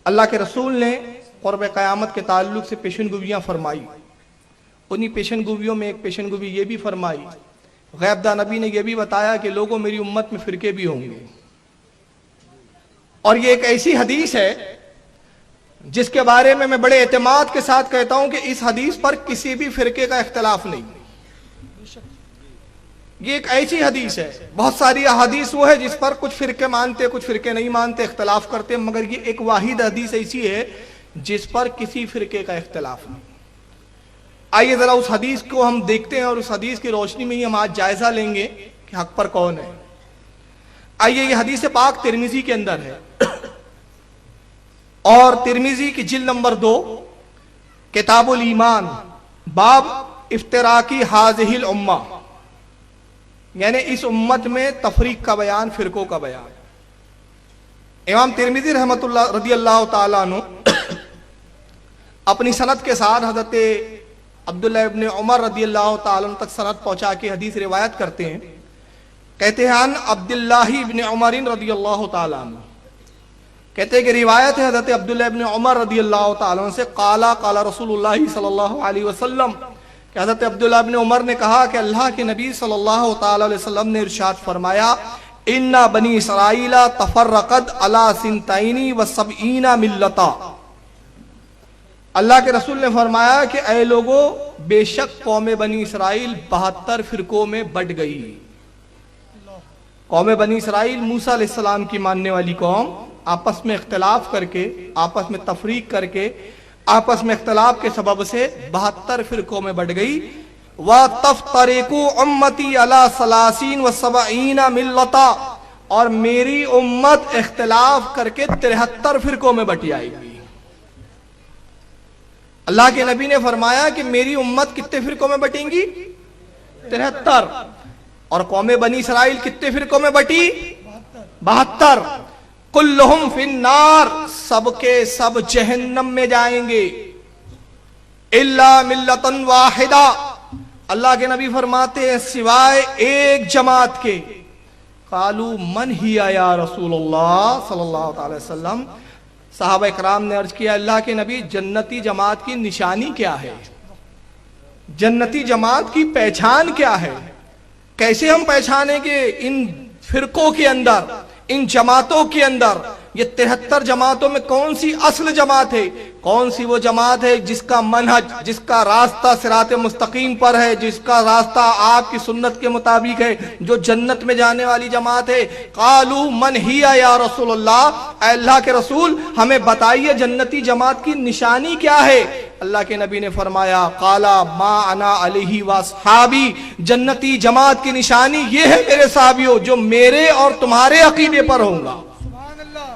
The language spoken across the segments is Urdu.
اللہ کے رسول نے قرب قیامت کے تعلق سے پیشن گوئیاں فرمائی. انہی پیشن گوئیوں میں ایک پیشن گوئی یہ بھی فرمائی، غیب داں نبی نے یہ بھی بتایا کہ لوگوں میری امت میں فرقے بھی ہوں گے. اور یہ ایک ایسی حدیث ہے جس کے بارے میں بڑے اعتماد کے ساتھ کہتا ہوں کہ اس حدیث پر کسی بھی فرقے کا اختلاف نہیں. یہ ایک ایسی حدیث ہے، بہت ساری احادیث وہ ہے جس پر کچھ فرقے مانتے کچھ فرقے نہیں مانتے، اختلاف کرتے، مگر یہ ایک واحد حدیث ایسی ہے جس پر کسی فرقے کا اختلاف نہیں. آئیے ذرا اس حدیث کو ہم دیکھتے ہیں اور اس حدیث کی روشنی میں ہی ہم آج جائزہ لیں گے کہ حق پر کون ہے. آئیے یہ حدیث پاک ترمذی کے اندر ہے اور ترمذی کی جلد نمبر 2 کتاب الایمان باب افتراقی حاذہ الامہ، یعنی اس امت میں تفریق کا بیان، فرقوں کا بیان. امام ترمذی رحمت اللہ رضی اللہ تعالیٰ عنہ اپنی سند کے ساتھ حضرت عبداللہ ابن عمر رضی اللہ تعالیٰ عنہ تک سند پہنچا کے حدیث روایت کرتے ہیں. کہتے ہیں عن عبداللہ ابن عمر رضی اللہ تعالیٰ عنہ، کہتے ہیں کہ روایت ہے حضرت عبداللہ ابن عمر رضی اللہ تعالیٰ عنہ سے، قال رسول اللہ صلی اللہ علیہ وسلم، کہ حضرت عبداللہ ابن عمر نے کہا کہ اللہ کے نبی صلی اللہ تعالیٰ علیہ وسلم نے ارشاد فرمایا، ان بنی اسرائیل تفرقت علی سنتین و سبعین ملتا. اللہ کے رسول نے فرمایا کہ اے لوگو، بے شک قوم بنی اسرائیل 72 فرقوں میں بٹ گئی. قوم بنی اسرائیل موسیٰ علیہ السلام کی ماننے والی قوم آپس میں اختلاف کر کے، آپس میں تفریق کر کے، آپس میں اختلاف کے سبب سے 72 فرقوں میں بٹ گئی. وَتَفْتَرِقُ أُمَّتِي عَلَى 30 و70 مِلَّةً، اور میری امت اختلاف کر کے 73 فرقوں میں بٹ جائے گی. اللہ کے نبی نے فرمایا کہ میری امت کتنے فرقوں میں بٹیں گی؟ 73. اور قوم بنی اسرائیل کتنے فرقوں میں بٹی؟ 72. کلہم فی النار، سب کے سب جہنم میں جائیں گے، الا ملۃ واحدہ، اللہ کے نبی فرماتے ہیں سوائے ایک جماعت کے. قالوا من ہی یا رسول اللہ صلی اللہ علیہ وسلم، صحابہ اکرام نے عرض کیا اللہ کے نبی جنتی جماعت کی نشانی کیا ہے؟ جنتی جماعت کی پہچان کیا ہے؟ کیسے ہم پہچانیں گے ان فرقوں کے اندر، ان جماعتوں کے اندر؟ یہ 73 جماعتوں میں کون سی اصل جماعت ہے؟ کون سی وہ جماعت ہے جس کا منہج، جس کا راستہ صراط مستقیم پر ہے، جس کا راستہ آپ کی سنت کے مطابق ہے، جو جنت میں جانے والی جماعت ہے؟ قالوا من ہی یا رسول اللہ، اے اللہ کے رسول ہمیں بتائیے جنتی جماعت کی نشانی کیا ہے؟ اللہ کے نبی نے فرمایا قالا ما انا علیہ واصحابی، جنتی جماعت کی نشانی یہ ہے میرے صحابیوں جو میرے اور تمہارے عقیدے پر ہوں گا،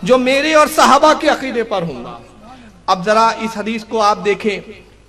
جو میرے اور صحابہ کے عقیدے پر ہوں گا. اب ذرا اس حدیث کو آپ دیکھیں،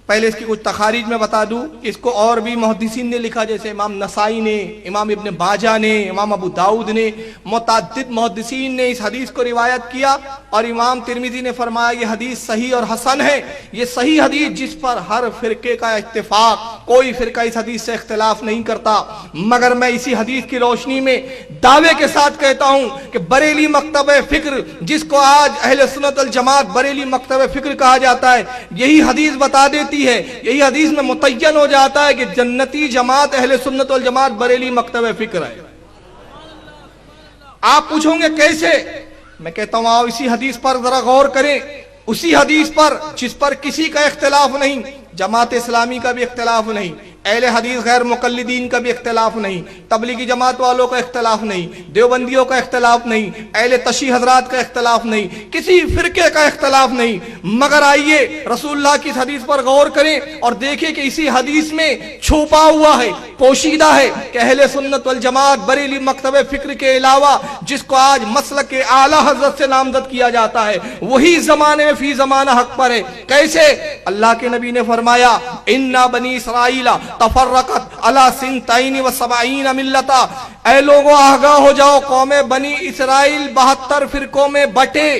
پہلے اس کی کچھ تخاریج میں بتا دوں. اس کو اور بھی محدثین نے لکھا، جیسے امام نسائی نے، امام ابن باجہ نے، امام ابو داؤد نے، متعدد محدثین نے اس حدیث کو روایت کیا. اور امام ترمذی نے فرمایا یہ حدیث صحیح اور حسن ہے. یہ صحیح حدیث جس پر ہر فرقے کا اتفاق، کوئی فرقہ اس حدیث سے اختلاف نہیں کرتا. مگر میں اسی حدیث کی روشنی میں دعوے کے ساتھ کہتا ہوں کہ بریلی مکتب فکر، جس کو آج اہل سنت الجماعت بریلی مکتب فکر کہا جاتا ہے، یہی حدیث بتا دیتی ہے، یہی حدیث میں متعین ہو جاتا ہے کہ جنتی جماعت اہل سنت والجماعت بریلی مکتب فکر ہے. آپ پوچھیں گے کیسے؟ میں کہتا ہوں آؤ اسی حدیث پر ذرا غور کریں، اسی حدیث پر جس پر کسی کا اختلاف نہیں، جماعت اسلامی کا بھی اختلاف نہیں، اہل حدیث غیر مقلدین کا بھی اختلاف نہیں، تبلیغی جماعت والوں کا اختلاف نہیں، دیوبندیوں کا اختلاف نہیں، اہل تشیع حضرات کا اختلاف نہیں، کسی فرقے کا اختلاف نہیں. مگر آئیے رسول اللہ کی اس حدیث پر غور کریں اور دیکھیں کہ اسی حدیث میں چھپا ہوا ہے، پوشیدہ ہے کہ اہل سنت والجماعت بریلی مکتب فکر کے علاوہ جس کو آج مسلک اعلی حضرت سے نامزد کیا جاتا ہے، وہی زمانے میں فی زمانہ حق پر ہے. کیسے؟ اللہ کے نبی نے فرمایا ان بنی اسرائیل تفرقت علی 72 و 70 ملتا، اے لوگوں آگاہ ہو جاؤ قوم بنی اسرائیل 72 فرقوں میں بٹے.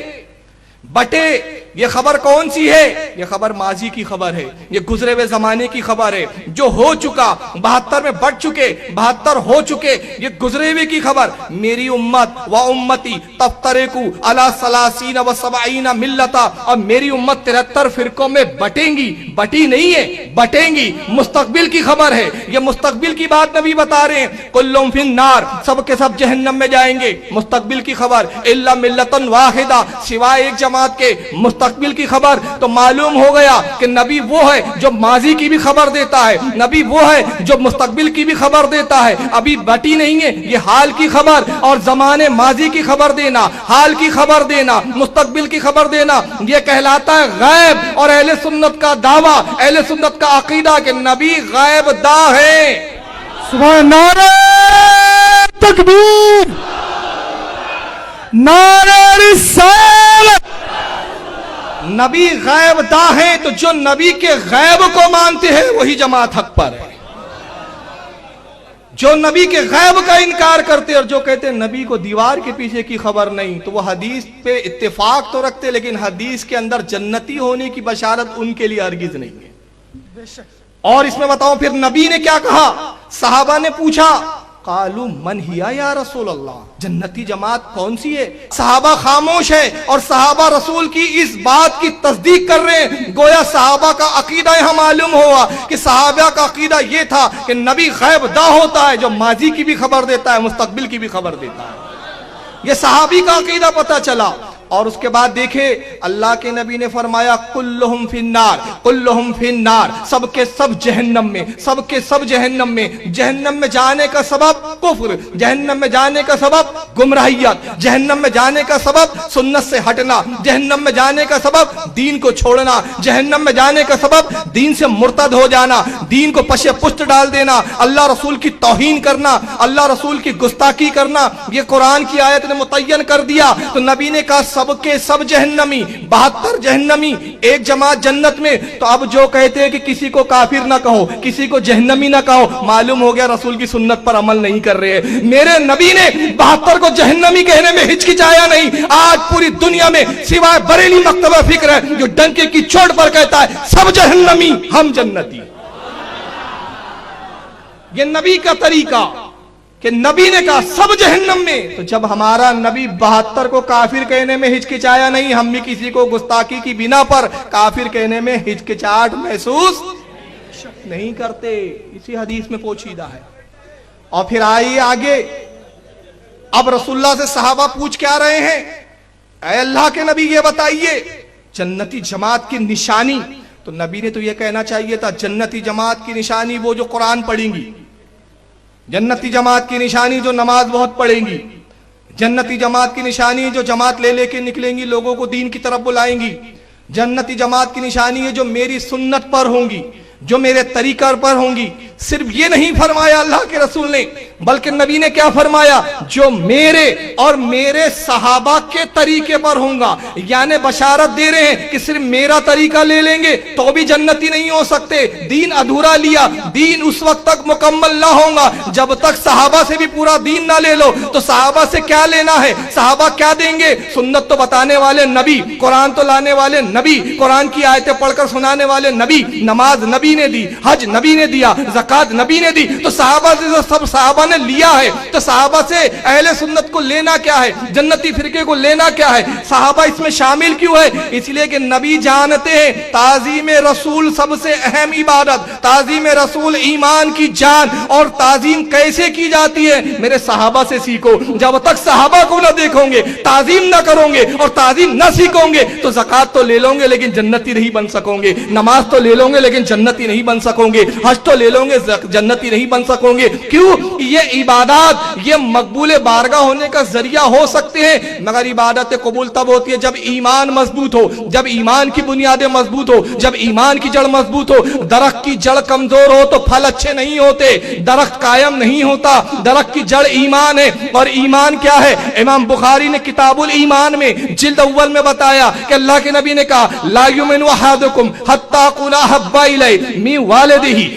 یہ خبر کون سی ہے؟ یہ خبر ماضی کی خبر ہے، یہ گزرے ہوئے زمانے کی خبر ہے، جو ہو چکا، 72 میں بڑھ چکے، 72 ہو چکے، یہ گزرے ہوئے کی خبر۔ میری امت و امتی تفترقو علی 30 و 70 ملتا، اور میری امت 73 فرقوں میں بٹیں گی، بٹی نہیں ہے، بٹیں گی، مستقبل کی خبر ہے، یہ مستقبل کی بات نبی بتا رہے ہیں۔ کلہم فی النار، سب کے سب جہنم میں جائیں گے، مستقبل کی خبر۔ الا ملتا واحدہ، سوائے ایک جماعت کے، مستقبل کی خبر۔ تو معلوم ہو گیا کہ نبی وہ ہے جو ماضی کی بھی خبر دیتا ہے، نبی وہ ہے جو مستقبل کی بھی خبر دیتا ہے۔ ابھی بٹی نہیں ہے، یہ حال کی خبر، اور زمانے ماضی کی خبر دینا، حال کی خبر دینا، مستقبل کی خبر دینا، یہ کہلاتا ہے غیب۔ اور اہل سنت کا دعویٰ، اہل سنت کا عقیدہ کہ نبی غیب دا ہے۔ سبحان نعرہ تکبیر، نعرہ رسالت۔ نبی غیب دا ہے، تو جو نبی کے غیب کو مانتے ہیں وہی جماعت حق پر ہے۔ جو نبی کے غیب کا انکار کرتے اور جو کہتے ہیں نبی کو دیوار کے پیچھے کی خبر نہیں، تو وہ حدیث پہ اتفاق تو رکھتے لیکن حدیث کے اندر جنتی ہونے کی بشارت ان کے لیے ہرگز نہیں ہے۔ اور اس میں بتاؤ پھر نبی نے کیا کہا؟ صحابہ نے پوچھا، قالوا من ہیا یا رسول اللہ، جنتی جماعت کون سی ہے؟ صحابہ خاموش ہے، اور صحابہ رسول کی اس بات کی تصدیق کر رہے ہیں۔ گویا صحابہ کا عقیدہ یہاں معلوم ہوا کہ صحابہ کا عقیدہ یہ تھا کہ نبی غیب دا ہوتا ہے، جو ماضی کی بھی خبر دیتا ہے، مستقبل کی بھی خبر دیتا ہے۔ یہ صحابی کا عقیدہ پتہ چلا۔ اور اس کے بعد دیکھے اللہ کے نبی نے فرمایا کلہم فی النار، کلہم فی النار، سب کے سب جہنم میں، سب کے سب جہنم میں۔ جہنم میں جانے کا سبب کفر، جہنم میں جانے کا سبب گمراہیت، جہنم میں جانے کا سبب سنت سے ہٹنا، جہنم میں جانے کا سبب دین کو چھوڑنا، جہنم میں جانے کا سبب دین سے مرتد ہو جانا، دین کو پشے پشت ڈال دینا، اللہ رسول کی توہین کرنا، اللہ رسول کی گستاخی کرنا۔ یہ قرآن کی آیت نے متعین کر دیا۔ تو نبی نے کہا سب کے سب جہنمی، 72 جہنمی، ایک جماعت جنت میں۔ تو اب جو کہتے ہیں کہ کسی کو کافر نہ کہو، کسی کو جہنمی نہ کہو، معلوم ہو گیا رسول کی سنت پر عمل نہیں کر رہے ہیں۔ میرے نبی نے 72 کو جہنمی کہنے میں ہچکچایا نہیں۔ آج پوری دنیا میں سوائے بریلی مکتبہ فکر ہے جو ڈنکے کی چوٹ پر کہتا ہے سب جہنمی ہم جنتی۔ یہ نبی کا طریقہ کہ نبی نے کہا سب جہنم میں۔ تو جب ہمارا نبی 72 کو کافر کہنے میں ہچکچایا نہیں، ہم بھی کسی کو گستاخی کی بنا پر کافر کہنے میں ہچکچاہٹ محسوس نہیں کرتے۔ اسی حدیث میں پوشیدہ ہے۔ اور پھر آئیے آگے، اب رسول اللہ سے صحابہ پوچھ کیا رہے ہیں؟ اے اللہ کے نبی یہ بتائیے جنتی جماعت کی نشانی۔ تو نبی نے تو یہ کہنا چاہیے تھا جنتی جماعت کی نشانی وہ جو قرآن پڑھیں گی، جنتی جماعت کی نشانی جو نماز بہت پڑھیں گی، جنتی جماعت کی نشانی جو جماعت لے لے کے نکلیں گی، لوگوں کو دین کی طرف بلائیں گی، جنتی جماعت کی نشانی ہے جو میری سنت پر ہوں گی، جو میرے طریقہ پر ہوں گی۔ صرف یہ نہیں فرمایا اللہ کے رسول نے، بلکہ نبی نے کیا فرمایا؟ جو میرے اور میرے صحابہ کے طریقے پر ہوں گا۔ یعنی بشارت دے رہے ہیں کہ صرف میرا طریقہ لے لیں گے تو بھی جنتی نہیں ہو سکتے، دین ادھورا لیا، دین اس وقت تک مکمل نہ ہوگا جب تک صحابہ سے بھی پورا دین نہ لے لو۔ تو صحابہ سے کیا لینا ہے؟ صحابہ کیا دیں گے؟ سنت تو بتانے والے نبی، قرآن تو لانے والے نبی، قرآن کی آیتیں پڑھ کر سنانے والے نبی، نماز نبی نے دی، حج نبی نے دیا، زکات نبی نے دی۔ تو صحابہ سے سب صحابہ نے لیا ہے، تو صحابہ سے اہل سنت کو لینا کیا ہے؟ جنتی فرقے کو لینا کیا ہے؟ صحابہ اس میں شامل کیوں ہے؟ اس لیے کہ نبی جانتے ہیں تعظیم رسول سب سے اہم عبادت، تعظیم رسول ایمان کی جان، اور تعظیم کیسے کی جاتی ہے میرے صحابہ سے سیکھو۔ جب تک صحابہ کو نہ دیکھو گے، تعظیم نہ کرو گے اور تعظیم نہ سیکھو گے تو زکات تو لے لو گے لیکن جنتی نہیں بن سکو گے، نماز تو لے لو گے لیکن جنتی نہیں بن سکو گے، حج تو لے لو گے جنتی نہیں بن سکو گے۔ کیوں؟ یہ عبادات یہ مقبول بارگاہ ہونے کا ذریعہ ہو سکتے ہیں، مگر عبادت قبول تب ہوتی ہے جب ایمان مضبوط ہو، جب ایمان کی بنیادیں مضبوط ہو، جب ایمان کی جڑ مضبوط ہو۔ درخت کی جڑ کمزور ہو تو پھل اچھے نہیں ہوتے، درخت قائم نہیں ہوتا، درخت کی جڑ ایمان ہے۔ اور ایمان کیا ہے؟ امام بخاری نے کتاب الایمان میں جلد اول میں بتایا کہ اللہ کے نبی نے کہا لا یؤمن احدکم حتی اکون احب الیہ من والدہ